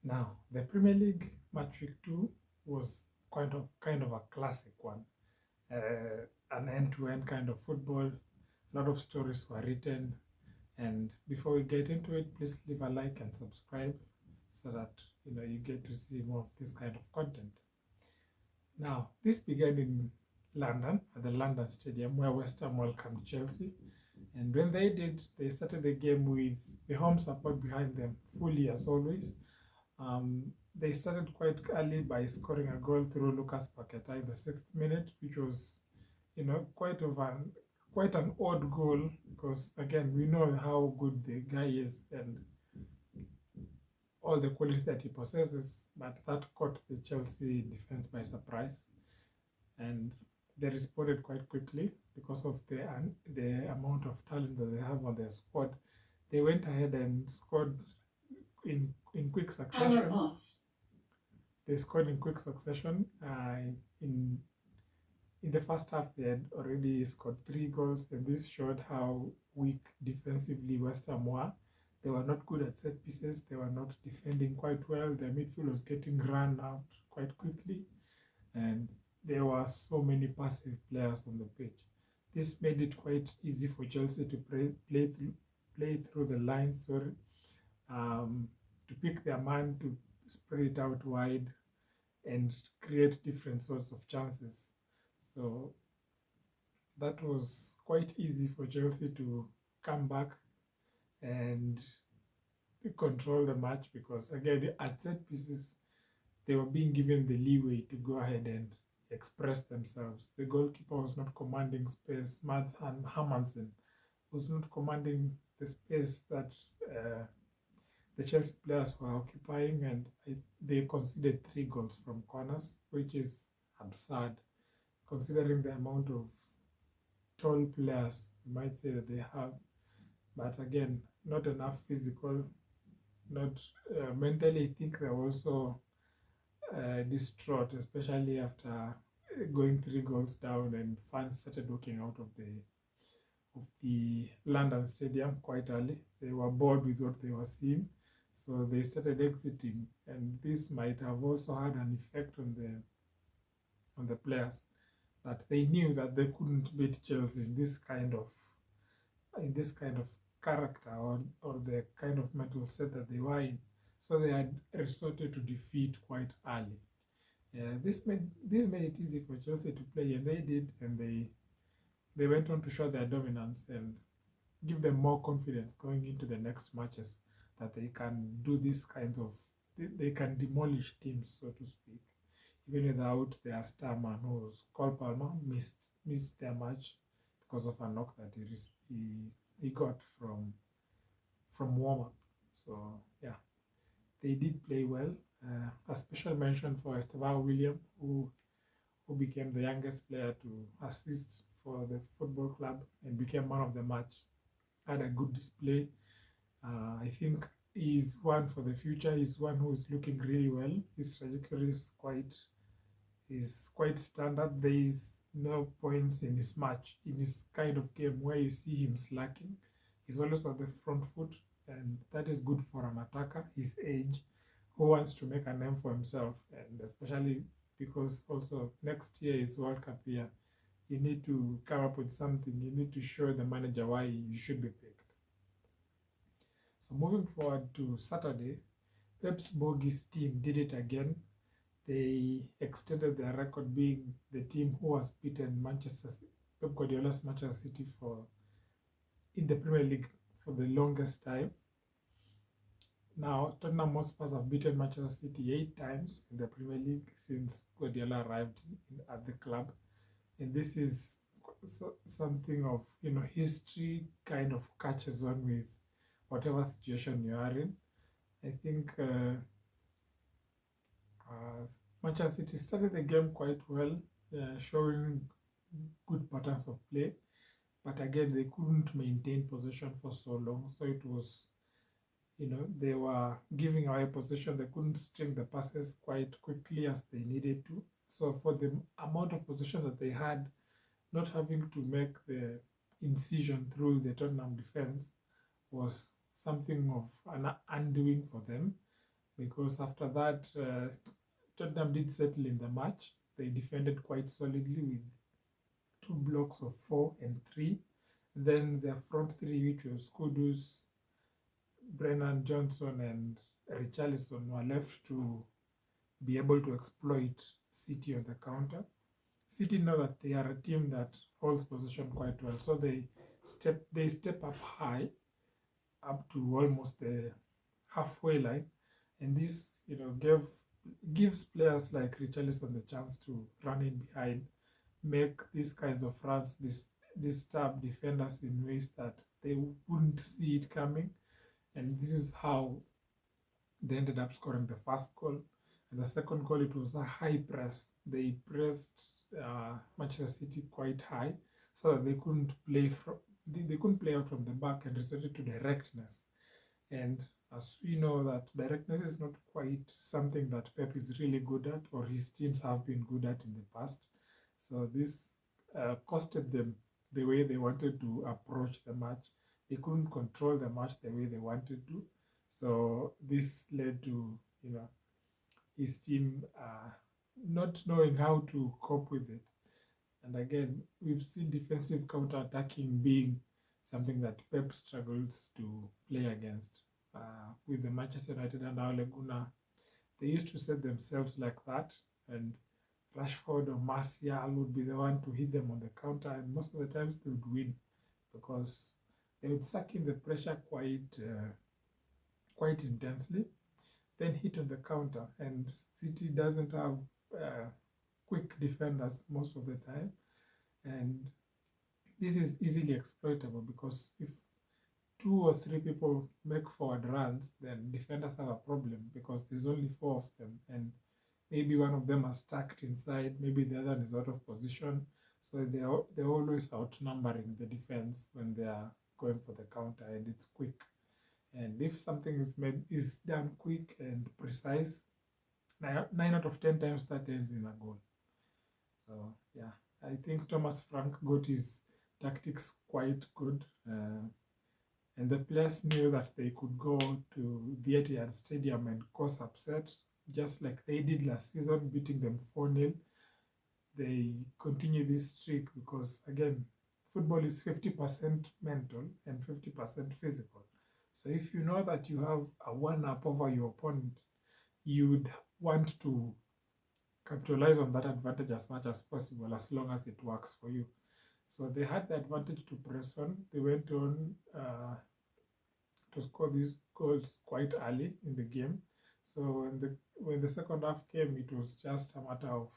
Now, the Premier League match week 2 was kind of a classic one, an end-to-end kind of football. A lot of stories were written, and before we get into it, please leave a like and subscribe so that you get to see more of this kind of content. Now, this began in London at the London Stadium where West Ham welcomed Chelsea, and when they did, they started the game with the home support behind them fully as always. They started quite early by scoring a goal through Lucas Paqueta in the 6th minute, which was, quite an odd goal because again we know how good the guy is and all the quality that he possesses, but that caught the Chelsea defense by surprise, and they responded quite quickly because of the amount of talent that they have on their squad. They went ahead and scored in quick succession. They scored in quick succession. In the first half, they had already scored 3 goals, and this showed how weak defensively West Ham were. They were not good at set pieces. They were not defending quite well. Their midfield was getting run out quite quickly, and there were so many passive players on the pitch. This made it quite easy for Chelsea to play through the lines, to pick their man, to spread it out wide, and create different sorts of chances. So that was quite easy for Chelsea to come back and control the match because, again, at set pieces, they were being given the leeway to go ahead and express themselves. The goalkeeper was not commanding space. Mads Hermansen was not commanding the space that the Chelsea players were occupying, and they conceded 3 goals from corners, which is absurd considering the amount of tall players you might say that they have. But again, not enough physical, not mentally. I think they're also distraught, especially after going 3 goals down, and fans started walking out of the London Stadium quite early. They were bored with what they were seeing, so they started exiting, and this might have also had an effect on the players, that they knew that they couldn't beat Chelsea in this kind of character, or the kind of mental set that they were in. So they had resorted to defeat quite early. This made it easy for Chelsea to play, and they did, and they went on to show their dominance and give them more confidence going into the next matches, that they can do these kinds of, they can demolish teams, so to speak, even without their star man, who was Cole Palmer, missed their match because of a knock that he got from warm up. So yeah, they did play well. A special mention for Esteban William, who became the youngest player to assist for the football club and became man of the match. Had a good display. I think he's one for the future. He's one who is looking really well. His trajectory is quite standard. There is no points in his kind of game where you see him slacking. He's always on the front foot, and that is good for an attacker his age, who wants to make a name for himself, and especially because also next year is World Cup year. You need to come up with something. You need to show the manager why you should be picked. So moving forward to Saturday, Pep's Bogies team did it again. They extended their record, being the team who has beaten Pep Guardiola's Manchester City in the Premier League for the longest time. Now, Tottenham Hotspur have beaten Manchester City 8 times in the Premier League since Guardiola arrived at the club, and this is something of history kind of catches on with whatever situation you are in. I think Manchester City started the game quite well, showing good patterns of play, but again they couldn't maintain possession for so long. So it was, they were giving away possession. They couldn't string the passes quite quickly as they needed to. So for the amount of possession that they had, not having to make the incision through the Tottenham defense was something of an undoing for them. because after that, Tottenham did settle in the match. They defended quite solidly with two blocks of 4 and 3. Then their front three, which was Kudus, Brennan Johnson, and Richarlison, were left to be able to exploit City on the counter. City know that they are a team that holds possession quite well, so they step up high, up to almost the halfway line, and this gives players like Richarlison the chance to run in behind, make these kinds of runs, disturb defenders in ways that they wouldn't see it coming, and this is how they ended up scoring the first goal. And the second goal, it was a high press. They pressed Manchester City quite high, so that they couldn't play out from the back and resorted to directness. And as we know, that directness is not quite something that Pep is really good at, or his teams have been good at in the past. So this costed them the way they wanted to approach the match. They couldn't control the match the way they wanted to. So this led to his team not knowing how to cope with it. And again, we've seen defensive counter-attacking being something that Pep struggles to play against. With the Manchester United and Ole Gunnar, they used to set themselves like that, and Rashford or Martial would be the one to hit them on the counter, and most of the times they would win because they would suck in the pressure quite intensely, then hit on the counter. And City doesn't have quick defenders most of the time, and this is easily exploitable because if 2 or 3 people make forward runs, then defenders have a problem because there's only 4 of them, and maybe one of them are stacked inside, maybe the other is out of position. So they're always outnumbering the defense when they are going for the counter, and it's quick. And if something is done quick and precise, 9 out of 10 times that ends in a goal. So yeah, I think Thomas Frank got his tactics quite good. And the players knew that they could go to the Etihad Stadium and cause upset, just like they did last season, beating them 4-0. They continue this streak because, again, football is 50% mental and 50% physical. So if you know that you have a one-up over your opponent, you would want to capitalize on that advantage as much as possible, as long as it works for you. So they had the advantage to press on. They went on to score these goals quite early in the game. So when the second half came, it was just a matter of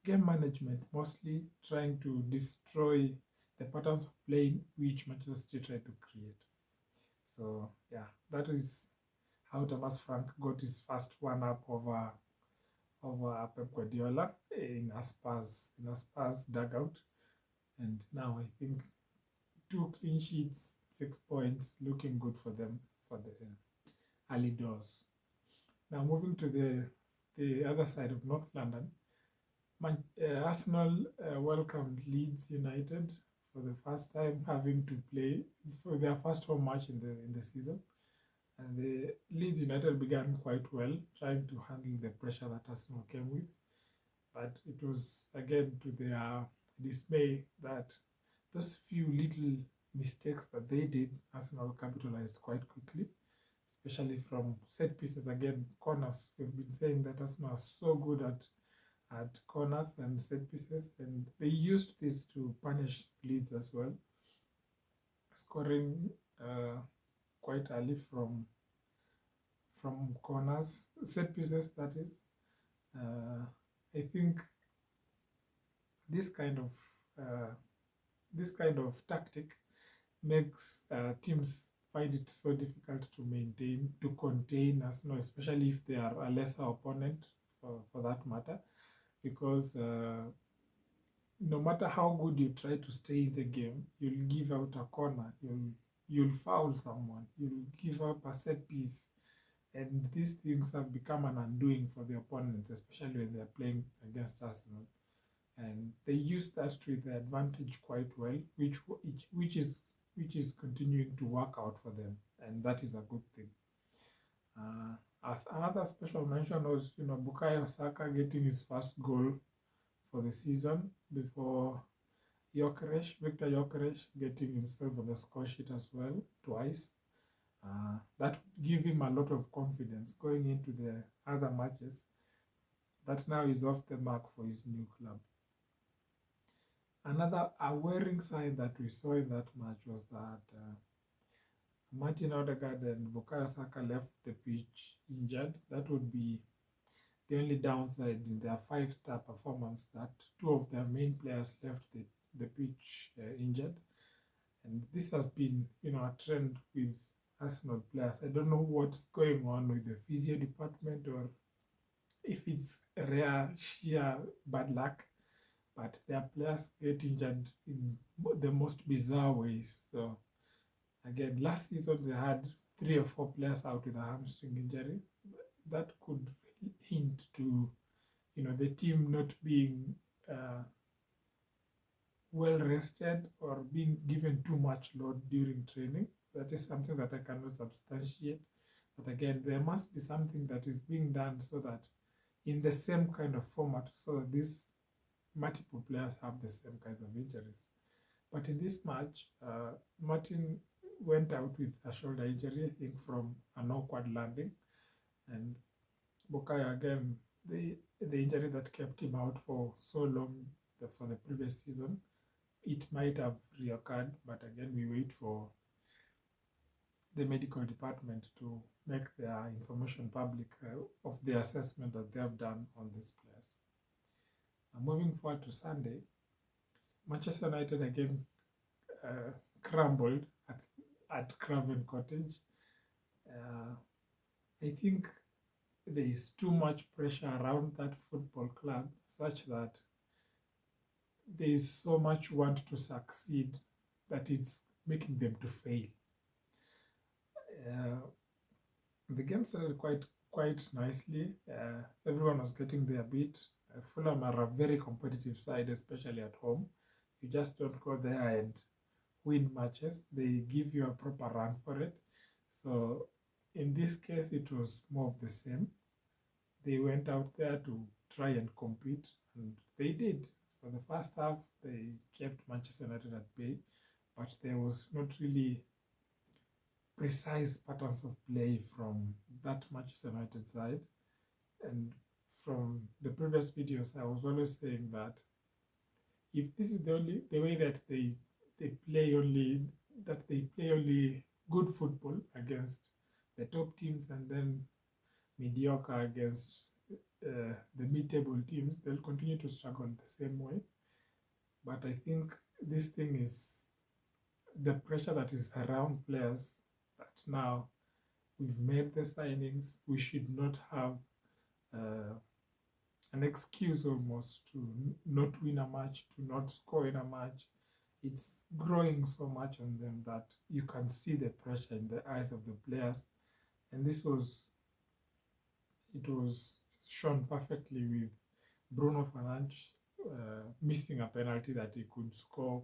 game management, mostly trying to destroy the patterns of play which Manchester City tried to create. So yeah, that is how Thomas Frank got his first one-up over Pep Guardiola in a Spurs dugout. And now I think 2 clean sheets, 6 points, looking good for them for the early doors. Now moving to the other side of North London, Arsenal welcomed Leeds United for the first time, having to play for their first home match in the season. And the Leeds United began quite well, trying to handle the pressure that Arsenal came with. But it was, again, to their dismay that those few little mistakes that they did, Arsenal capitalized quite quickly, especially from set pieces. Again, corners. We've been saying that Arsenal are so good at corners and set pieces, and they used this to punish Leeds as well, scoring quite early from corners, set pieces, that is. I think this kind of tactic makes teams find it so difficult to contain Arsenal, especially if they are a lesser opponent for that matter, because no matter how good you try to stay in the game, you'll give out a corner, you'll foul someone, you'll give up a set piece, and these things have become an undoing for the opponents, especially when they're playing against Arsenal. And they use that to their advantage quite well, which is continuing to work out for them, and that is a good thing. As another special mention was, Bukayo Saka getting his first goal for the season before Victor Gyökeres getting himself on the score sheet as well twice. That would give him a lot of confidence going into the other matches that now is off the mark for his new club. Another worrying sign that we saw in that match was that Martin Odegaard and Bukayo Saka left the pitch injured. That would be the only downside in their five-star performance, that two of their main players left the pitch injured. And this has been, a trend with Arsenal players. I don't know what's going on with the physio department or if it's rare, sheer bad luck, but their players get injured in the most bizarre ways. So again, last season they had 3 or 4 players out with a hamstring injury. That could hint to, the team not being well rested or being given too much load during training. That is something that I cannot substantiate. But again, there must be something that is being done so that in the same kind of format, so that these multiple players have the same kinds of injuries. But in this match, Martin went out with a shoulder injury, I think from an awkward landing. And Bukayo, again, the injury that kept him out for so long for the previous season, it might have reoccurred, but again, we wait for the medical department to make their information public of the assessment that they have done on these players. Moving forward to Sunday, Manchester United again crumbled at Craven Cottage. I think there is too much pressure around that football club such that there is so much want to succeed that it's making them to fail. The game started quite nicely. Everyone was getting their beat. Fulham are a very competitive side, especially at home. You just don't go there and win matches. They give you a proper run for it. So in this case, it was more of the same. They went out there to try and compete, and they did. For the first half, they kept Manchester United at bay, but there was not really precise patterns of play from that Manchester United side. And from the previous videos, I was always saying that if this is the way that they play only good football against the top teams and then mediocre against the mid-table teams, they'll continue to struggle the same way. But I think this thing is the pressure that is around players, that now we've made the signings, we should not have an excuse almost to not win a match, to not score in a match. It's growing so much on them that you can see the pressure in the eyes of the players. And it was shown perfectly with Bruno Fernandes missing a penalty that he could score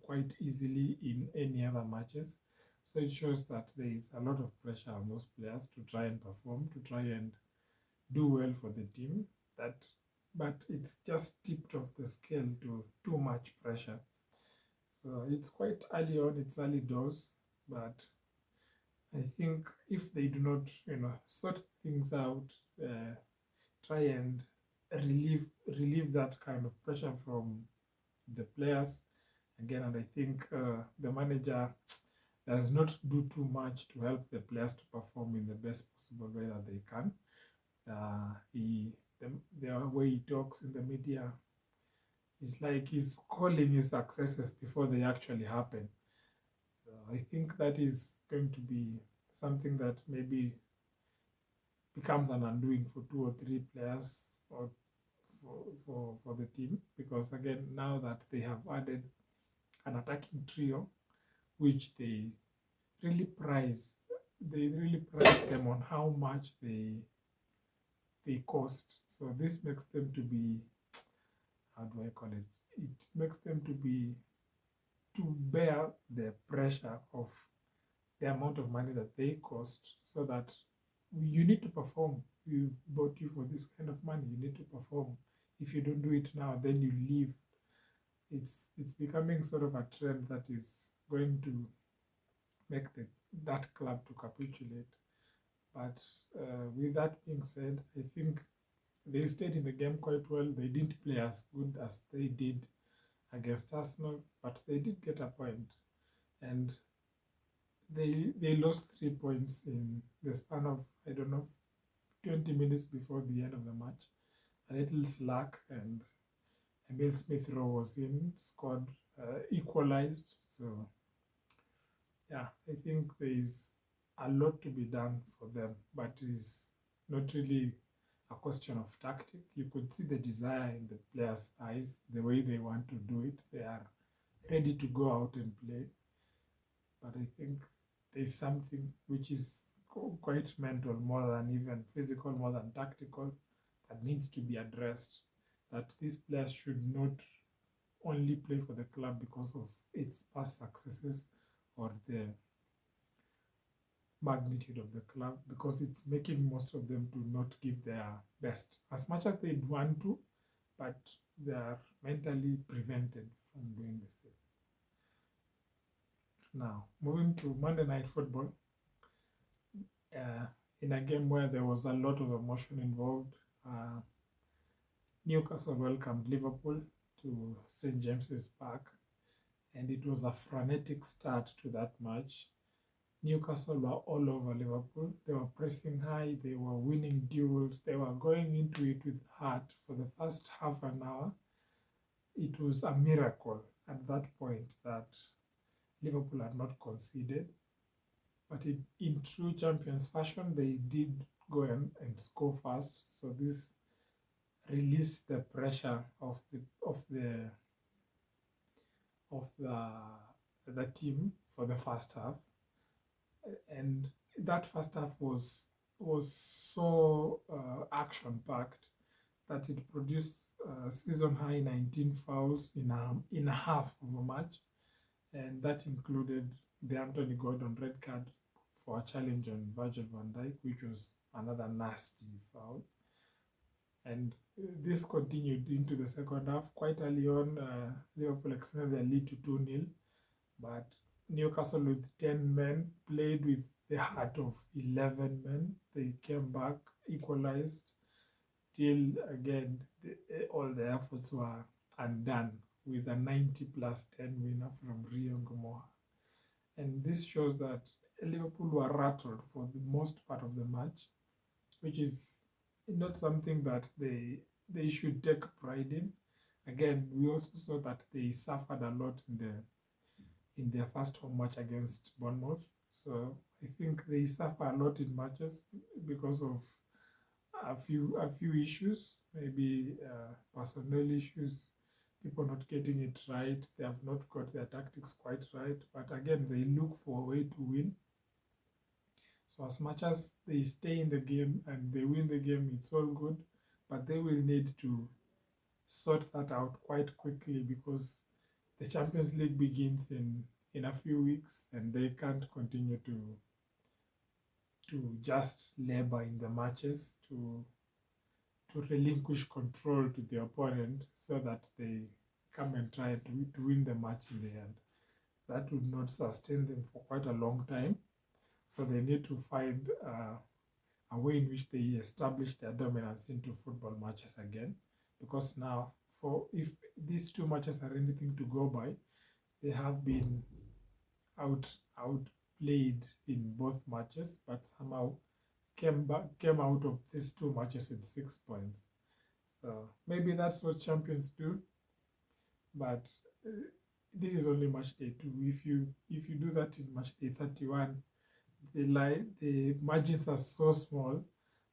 quite easily in any other matches. So it shows that there is a lot of pressure on those players to try and perform, to try and do well for the team. But it's just tipped off the scale to too much pressure. So it's quite early on, it's early doors, but I think if they do not, sort things out, try and relieve that kind of pressure from the players again, and I think the manager does not do too much to help the players to perform in the best possible way that they can. The way he talks in the media is like he's calling his successes before they actually happen. So I think that is going to be something that maybe becomes an undoing for 2 or 3 players or for the team, because again, now that they have added an attacking trio, which they really prize them on how much they cost. So this makes them to be, how do I call it? It makes them to bear the pressure of the amount of money that they cost, so that you need to perform. We've bought you for this kind of money. You need to perform. If you don't do it now, then you leave. It's becoming sort of a trend that is going to make that club to capitulate. But with that being said, I think they stayed in the game quite well. They didn't play as good as they did against Arsenal, but they did get a point. And they lost 3 points in the span of, I don't know, 20 minutes before the end of the match. A little slack, and Emil Smith Rowe was in, scored, equalized. So, yeah, I think there is a lot to be done for them, but it's not really a question of tactic. You could see the desire in the players' eyes, the way they want to do it. They are ready to go out and play. But I think there's something which is quite mental more than even physical, more than tactical, that needs to be addressed. That these players should not only play for the club because of its past successes or the magnitude of the club, because it's making most of them to not give their best as much as they'd want to, but they are mentally prevented from doing the same. Now, moving to Monday Night Football, in a game where there was a lot of emotion involved, Newcastle welcomed Liverpool to St. James's Park, and it was a frenetic start to that match. Newcastle were all over Liverpool. They were pressing high, they were winning duels, they were going into it with heart for the first half an hour. It was a miracle at that point that Liverpool had not conceded. But in true champions fashion, they did go and score fast. So this released the pressure of the team for the first half. And that first half was so action packed that it produced season high 19 fouls in a half of a match, and that included the Anthony Gordon red card for a challenge on Virgil van Dijk, which was another nasty foul. And this continued into the second half. Quite early on, Liverpool extended their lead to 2-0, but Newcastle with 10 men played with the heart of 11 men. They came back, equalized, till again all the efforts were undone with a 90+10 winner from Rio Ngomoha. And this shows that Liverpool were rattled for the most part of the match, which is not something that they should take pride in. Again, we also saw that they suffered a lot in their first home match against Bournemouth. So I think they suffer a lot in matches because of a few issues, maybe personnel issues, people not getting it right. They have not got their tactics quite right. But again, they look for a way to win. So as much as they stay in the game and they win the game, it's all good. But they will need to sort that out quite quickly, because the Champions League begins in a few weeks, and they can't continue to just labor in the matches, to relinquish control to the opponent so that they come and try to win the match in the end. That would not sustain them for quite a long time. So they need to find a way in which they establish their dominance into football matches again. Because now, if these two matches are anything to go by, they have been outplayed in both matches, but somehow came out of these two matches with 6 points. So maybe that's what champions do. But this is only match day 2. If you do that in match day 31, the margins are so small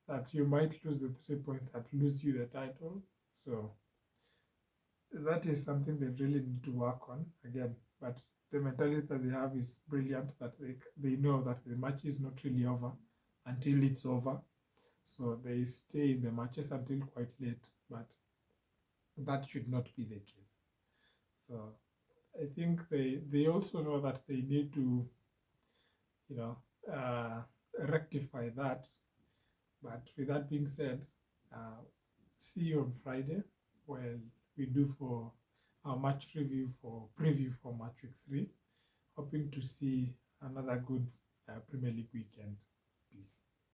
that you might lose the 3 points that lose you the title. So that is something they really need to work on again. But the mentality that they have is brilliant, that they know that the match is not really over until it's over. So they stay in the matches until quite late, but that should not be the case. So I think they also know that they need to, rectify that, But with that being said, see you on Friday when we do for our match review for preview for match week 3. Hoping to see another good Premier League weekend. Peace.